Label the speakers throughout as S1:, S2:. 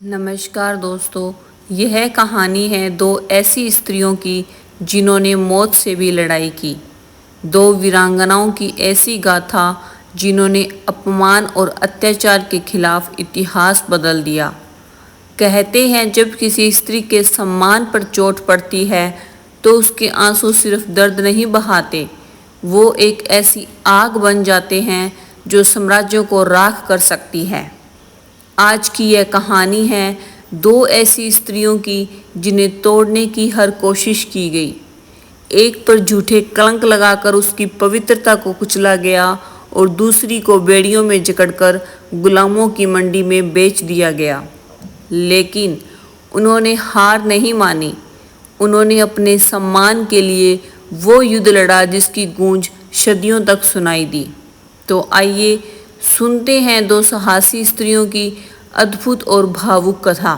S1: नमस्कार दोस्तों, यह कहानी है दो ऐसी स्त्रियों की जिन्होंने मौत से भी लड़ाई की। दो वीरांगनाओं की ऐसी गाथा जिन्होंने अपमान और अत्याचार के खिलाफ इतिहास बदल दिया। कहते हैं जब किसी स्त्री के सम्मान पर चोट पड़ती है तो उसके आंसू सिर्फ दर्द नहीं बहाते, वो एक ऐसी आग बन जाते हैं जो साम्राज्यों को राख कर सकती है। आज की यह कहानी है दो ऐसी स्त्रियों की जिन्हें तोड़ने की हर कोशिश की गई। एक पर झूठे कलंक लगाकर उसकी पवित्रता को कुचला गया और दूसरी को बेड़ियों में जकड़कर गुलामों की मंडी में बेच दिया गया। लेकिन उन्होंने हार नहीं मानी। उन्होंने अपने सम्मान के लिए वो युद्ध लड़ा जिसकी गूंज सदियों तक सुनाई दी। तो आइए सुनते हैं दो साहसी स्त्रियों की अद्भुत और भावुक कथा,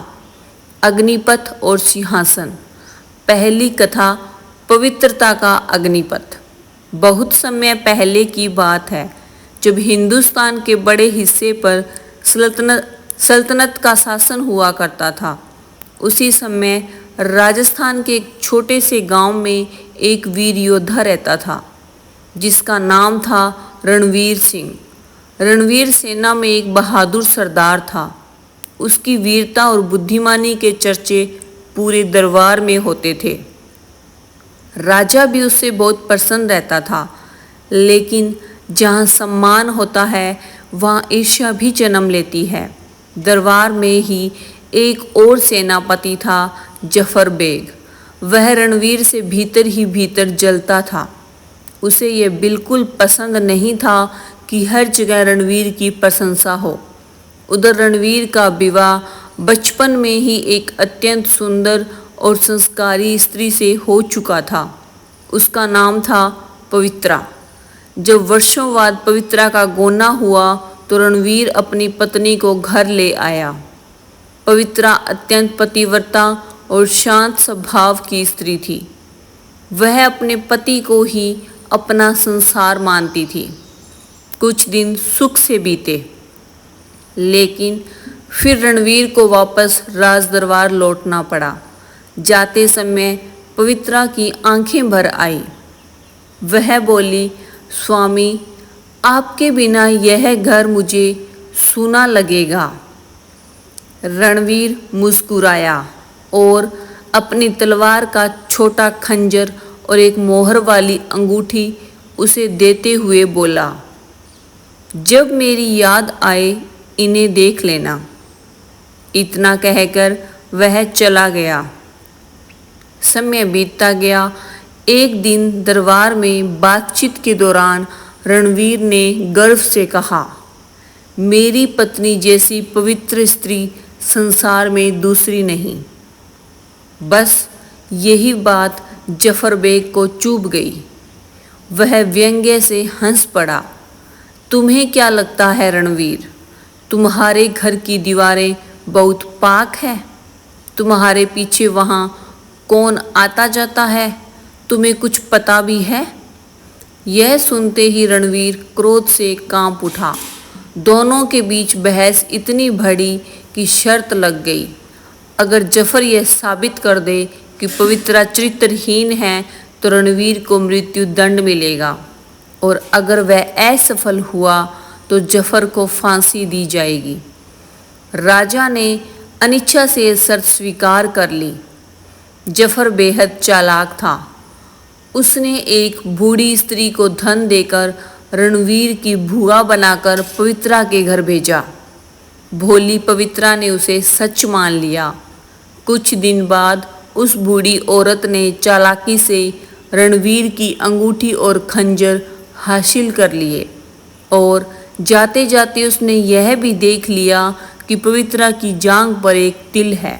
S1: अग्निपथ और सिंहासन। पहली कथा, पवित्रता का अग्निपथ। बहुत समय पहले की बात है जब हिंदुस्तान के बड़े हिस्से पर सल्तनत का शासन हुआ करता था। उसी समय राजस्थान के एक छोटे से गांव में एक वीर योद्धा रहता था जिसका नाम था रणवीर सिंह। रणवीर सेना में एक बहादुर सरदार था। उसकी वीरता और बुद्धिमानी के चर्चे पूरे दरबार में होते थे। राजा भी उससे बहुत प्रसन्न रहता था। लेकिन जहाँ सम्मान होता है वहाँ ईर्ष्या भी जन्म लेती है। दरबार में ही एक और सेनापति था, जफर बेग। वह रणवीर से भीतर ही भीतर जलता था। उसे यह बिल्कुल पसंद नहीं था कि हर जगह रणवीर की प्रशंसा हो। उधर रणवीर का विवाह बचपन में ही एक अत्यंत सुंदर और संस्कारी स्त्री से हो चुका था। उसका नाम था पवित्रा। जब वर्षों बाद पवित्रा का गोना हुआ तो रणवीर अपनी पत्नी को घर ले आया। पवित्रा अत्यंत पतिव्रता और शांत स्वभाव की स्त्री थी। वह अपने पति को ही अपना संसार मानती थी। कुछ दिन सुख से बीते, लेकिन फिर रणवीर को वापस राजदरबार लौटना पड़ा। जाते समय पवित्रा की आंखें भर आई। वह बोली, स्वामी, आपके बिना यह घर मुझे सूना लगेगा। रणवीर मुस्कुराया और अपनी तलवार का छोटा खंजर और एक मोहर वाली अंगूठी उसे देते हुए बोला, जब मेरी याद आए इन्हें देख लेना। इतना कहकर वह चला गया। समय बीतता गया। एक दिन दरबार में बातचीत के दौरान रणवीर ने गर्व से कहा, मेरी पत्नी जैसी पवित्र स्त्री संसार में दूसरी नहीं। बस यही बात जफर बेग को चुभ गई। वह व्यंग्य से हंस पड़ा। तुम्हें क्या लगता है रणवीर, तुम्हारे घर की दीवारें बहुत पाक है? तुम्हारे पीछे वहाँ कौन आता जाता है, तुम्हें कुछ पता भी है? यह सुनते ही रणवीर क्रोध से कांप उठा। दोनों के बीच बहस इतनी बढ़ी कि शर्त लग गई, अगर जफर यह साबित कर दे कि पवित्रा चरित्रहीन है तो रणवीर को मृत्यु दंड मिलेगा, और अगर वह असफल हुआ तो जफर को फांसी दी जाएगी। राजा ने अनिच्छा से शर्त स्वीकार कर ली। जफर बेहद चालाक था। उसने एक बूढ़ी स्त्री को धन देकर रणवीर की भुआ बनाकर पवित्रा के घर भेजा। भोली पवित्रा ने उसे सच मान लिया। कुछ दिन बाद उस बूढ़ी औरत ने चालाकी से रणवीर की अंगूठी और खंजर हासिल कर लिए, और जाते जाते उसने यह भी देख लिया कि पवित्रा की जांघ पर एक तिल है।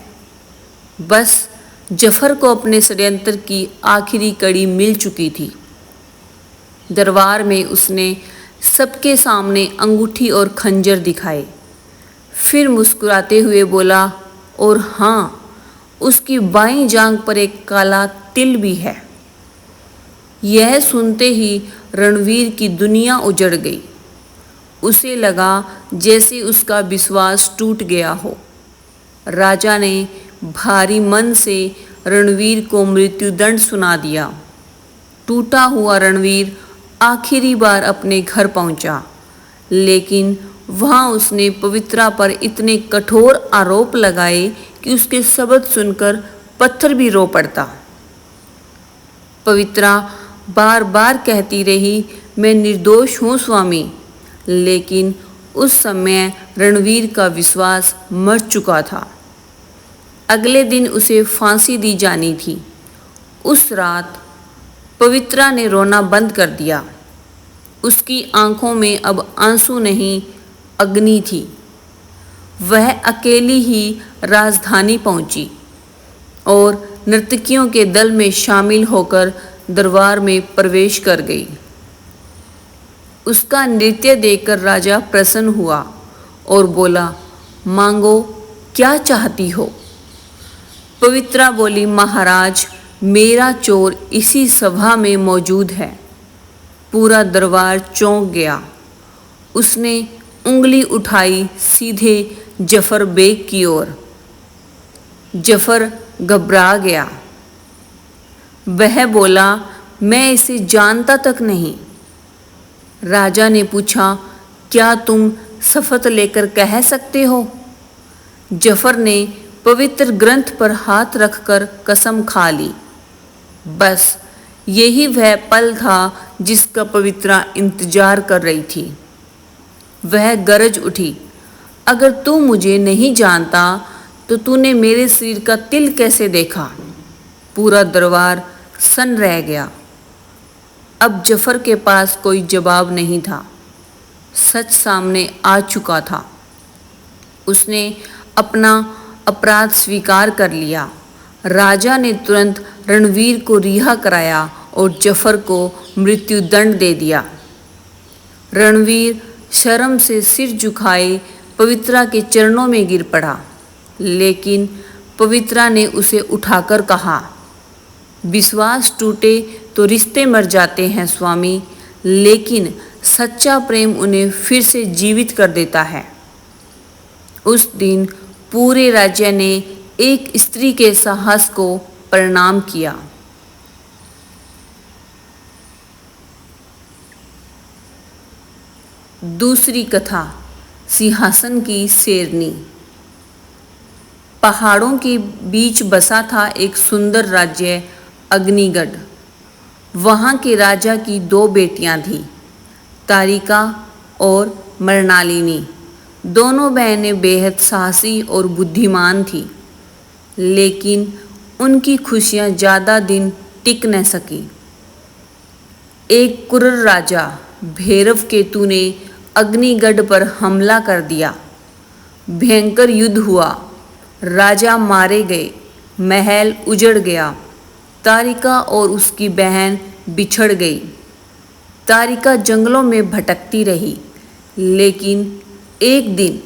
S1: बस जफर को अपने षड्यंत्र की आखिरी कड़ी मिल चुकी थी। दरबार में उसने सबके सामने अंगूठी और खंजर दिखाए। फिर मुस्कुराते हुए बोला, और हाँ, उसकी बाईं जांघ पर एक काला तिल भी है। यह सुनते ही रणवीर की दुनिया उजड़ गई। उसे लगा जैसे उसका विश्वास टूट गया हो। राजा ने भारी मन से रणवीर को मृत्युदंड सुना दिया। टूटा हुआ रणवीर आखिरी बार अपने घर पहुंचा, लेकिन वहां उसने पवित्रा पर इतने कठोर आरोप लगाए कि उसके शब्द सुनकर पत्थर भी रो पड़ता। पवित्रा बार बार कहती रही, मैं निर्दोष हूँ स्वामी, लेकिन उस समय रणवीर का विश्वास मर चुका था। अगले दिन उसे फांसी दी जानी थी। उस रात पवित्रा ने रोना बंद कर दिया। उसकी आंखों में अब आंसू नहीं, अग्नि थी। वह अकेली ही राजधानी पहुंची और नर्तकियों के दल में शामिल होकर दरबार में प्रवेश कर गई। उसका नृत्य देखकर राजा प्रसन्न हुआ और बोला, मांगो, क्या चाहती हो? पवित्रा बोली, महाराज, मेरा चोर इसी सभा में मौजूद है। पूरा दरबार चौंक गया। उसने उंगली उठाई सीधे जफर बेग की ओर। जफर घबरा गया। वह बोला, मैं इसे जानता तक नहीं। राजा ने पूछा, क्या तुम शपथ लेकर कह सकते हो? जफर ने पवित्र ग्रंथ पर हाथ रखकर कसम खा ली। बस यही वह पल था जिसका पवित्रा इंतजार कर रही थी। वह गरज उठी, अगर तू मुझे नहीं जानता तो तूने मेरे शरीर का तिल कैसे देखा? पूरा दरबार सन्न रह गया। अब जफर के पास कोई जवाब नहीं था। सच सामने आ चुका था। उसने अपना अपराध स्वीकार कर लिया। राजा ने तुरंत रणवीर को रिहा कराया और जफर को मृत्युदंड दे दिया। रणवीर शर्म से सिर झुकाए पवित्रा के चरणों में गिर पड़ा, लेकिन पवित्रा ने उसे उठाकर कहा, विश्वास टूटे तो रिश्ते मर जाते हैं स्वामी, लेकिन सच्चा प्रेम उन्हें फिर से जीवित कर देता है। उस दिन पूरे राज्य ने एक स्त्री के साहस को प्रणाम किया। दूसरी कथा, सिंहासन की शेरनी। पहाड़ों के बीच बसा था एक सुंदर राज्य अग्निगढ़। वहाँ के राजा की 2 बेटियां थीं, तारिका और मृणालिनी। दोनों बहनें बेहद साहसी और बुद्धिमान थीं, लेकिन उनकी खुशियाँ ज़्यादा दिन टिक न सकी। एक क्रूर राजा भैरव केतु ने अग्निगढ़ पर हमला कर दिया। भयंकर युद्ध हुआ। राजा मारे गए, महल उजड़ गया। तारिका और उसकी बहन बिछड़ गई। तारिका जंगलों में भटकती रही, लेकिन एक दिन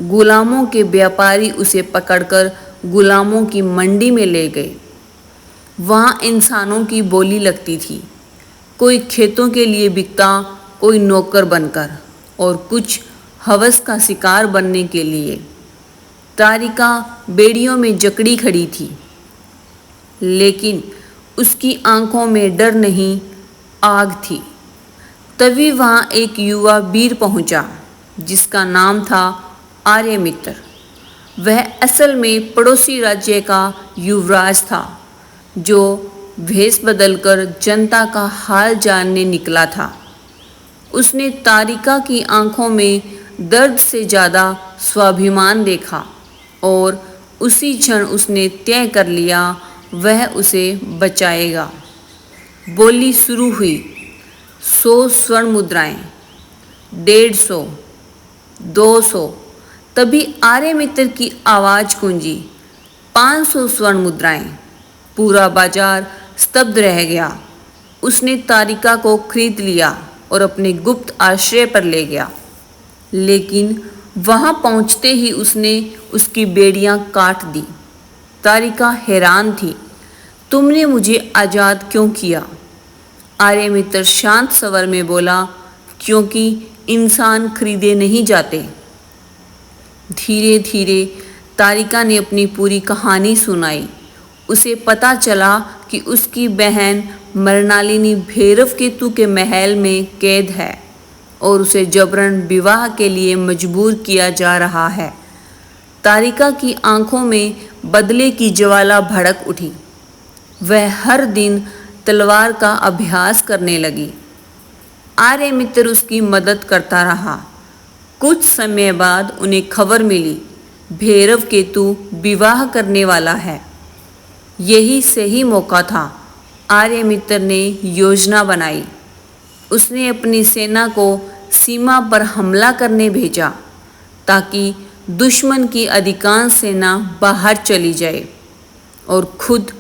S1: गुलामों के व्यापारी उसे पकड़कर गुलामों की मंडी में ले गए। वहाँ इंसानों की बोली लगती थी। कोई खेतों के लिए बिकता, कोई नौकर बनकर, और कुछ हवस का शिकार बनने के लिए। तारिका बेड़ियों में जकड़ी खड़ी थी, लेकिन उसकी आंखों में डर नहीं, आग थी। तभी वहाँ एक युवा वीर पहुँचा, जिसका नाम था आर्यमित्र। वह असल में पड़ोसी राज्य का युवराज था, जो भेष बदलकर जनता का हाल जानने निकला था। उसने तारिका की आंखों में दर्द से ज़्यादा स्वाभिमान देखा और उसी क्षण उसने तय कर लिया वह उसे बचाएगा। बोली शुरू हुई, 100 स्वर्ण मुद्राएं, 150, 200। तभी आर्यमित्र की आवाज़ गूंजी, 500 स्वर्ण मुद्राएं। पूरा बाजार स्तब्ध रह गया। उसने तारिका को खरीद लिया और अपने गुप्त आश्रय पर ले गया, लेकिन वहाँ पहुँचते ही उसने उसकी बेड़ियाँ काट दी। तारिका हैरान थी, तुमने मुझे आज़ाद क्यों किया? आर्यमित्र शांत स्वर में बोला, क्योंकि इंसान खरीदे नहीं जाते। धीरे धीरे तारिका ने अपनी पूरी कहानी सुनाई। उसे पता चला कि उसकी बहन मृणालिनी भैरवकेतु के महल में कैद है और उसे जबरन विवाह के लिए मजबूर किया जा रहा है। तारिका की आंखों में बदले की ज्वाला भड़क उठी। वह हर दिन तलवार का अभ्यास करने लगी। आर्यमित्र उसकी मदद करता रहा। कुछ समय बाद उन्हें खबर मिली, भैरवकेतु विवाह करने वाला है। यही सही मौका था। आर्यमित्र ने योजना बनाई। उसने अपनी सेना को सीमा पर हमला करने भेजा ताकि दुश्मन की अधिकांश सेना बाहर चली जाए और खुद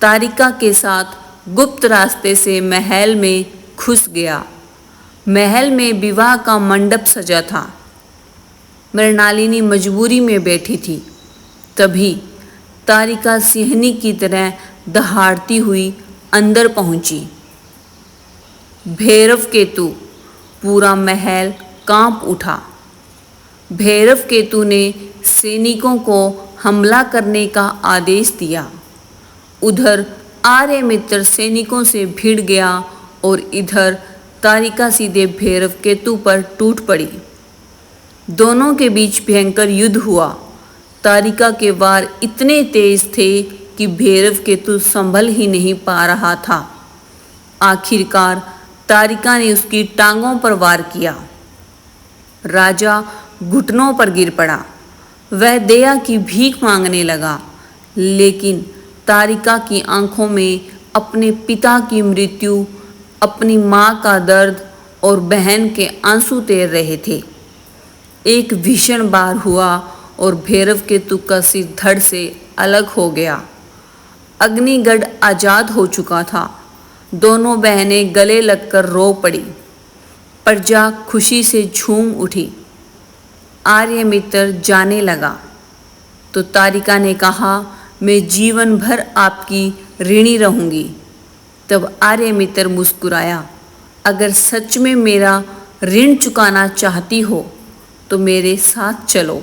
S1: तारिका के साथ गुप्त रास्ते से महल में घुस गया। महल में विवाह का मंडप सजा था। मृणालिनी मजबूरी में बैठी थी। तभी तारिका सिंहनी की तरह दहाड़ती हुई अंदर पहुंची। भैरवकेतु, पूरा महल कांप उठा। भैरवकेतु ने सैनिकों को हमला करने का आदेश दिया। उधर आर्यमित्र सैनिकों से भिड़ गया और इधर तारिका सीधे भैरवकेतु पर टूट पड़ी। दोनों के बीच भयंकर युद्ध हुआ। तारिका के वार इतने तेज थे कि भैरवकेतु संभल ही नहीं पा रहा था। आखिरकार तारिका ने उसकी टांगों पर वार किया। राजा घुटनों पर गिर पड़ा। वह दया की भीख मांगने लगा, लेकिन तारिका की आंखों में अपने पिता की मृत्यु, अपनी माँ का दर्द और बहन के आंसू तैर रहे थे। एक भीषण बार हुआ और भैरवकेतु का सिर धड़ से अलग हो गया। अग्निगढ़ आजाद हो चुका था। दोनों बहनें गले लगकर रो पड़ी। प्रजा खुशी से झूम उठी। आर्यमित्र जाने लगा तो तारिका ने कहा, मैं जीवन भर आपकी ऋणी रहूंगी। तब आर्यमित्र मुस्कुराया, अगर सच में मेरा ऋण चुकाना चाहती हो तो मेरे साथ चलो।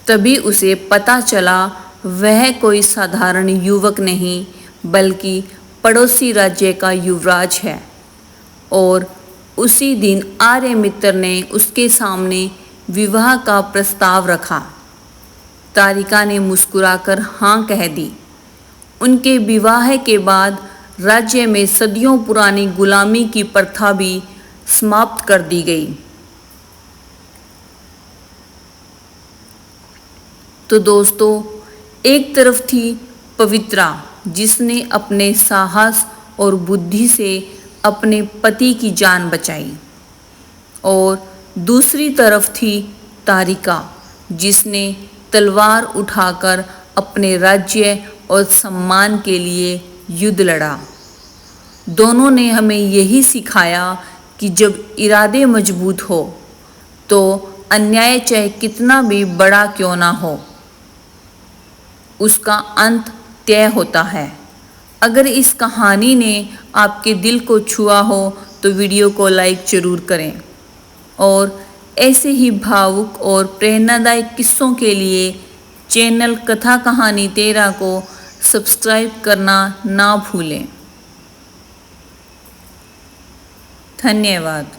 S1: तभी उसे पता चला वह कोई साधारण युवक नहीं बल्कि पड़ोसी राज्य का युवराज है। और उसी दिन आर्यमित्र ने उसके सामने विवाह का प्रस्ताव रखा। तारिका ने मुस्कुराकर हाँ कह दी। उनके विवाह के बाद राज्य में सदियों पुरानी गुलामी की प्रथा भी समाप्त कर दी गई। तो दोस्तों, एक तरफ थी पवित्रा जिसने अपने साहस और बुद्धि से अपने पति की जान बचाई, और दूसरी तरफ थी तारिका जिसने तलवार उठाकर अपने राज्य और सम्मान के लिए युद्ध लड़ा। दोनों ने हमें यही सिखाया कि जब इरादे मजबूत हो तो अन्याय चाहे कितना भी बड़ा क्यों ना हो, उसका अंत तय होता है। अगर इस कहानी ने आपके दिल को छुआ हो तो वीडियो को लाइक ज़रूर करें, और ऐसे ही भावुक और प्रेरणादायक किस्सों के लिए चैनल कथा कहानी 13 को सब्सक्राइब करना ना भूलें। धन्यवाद।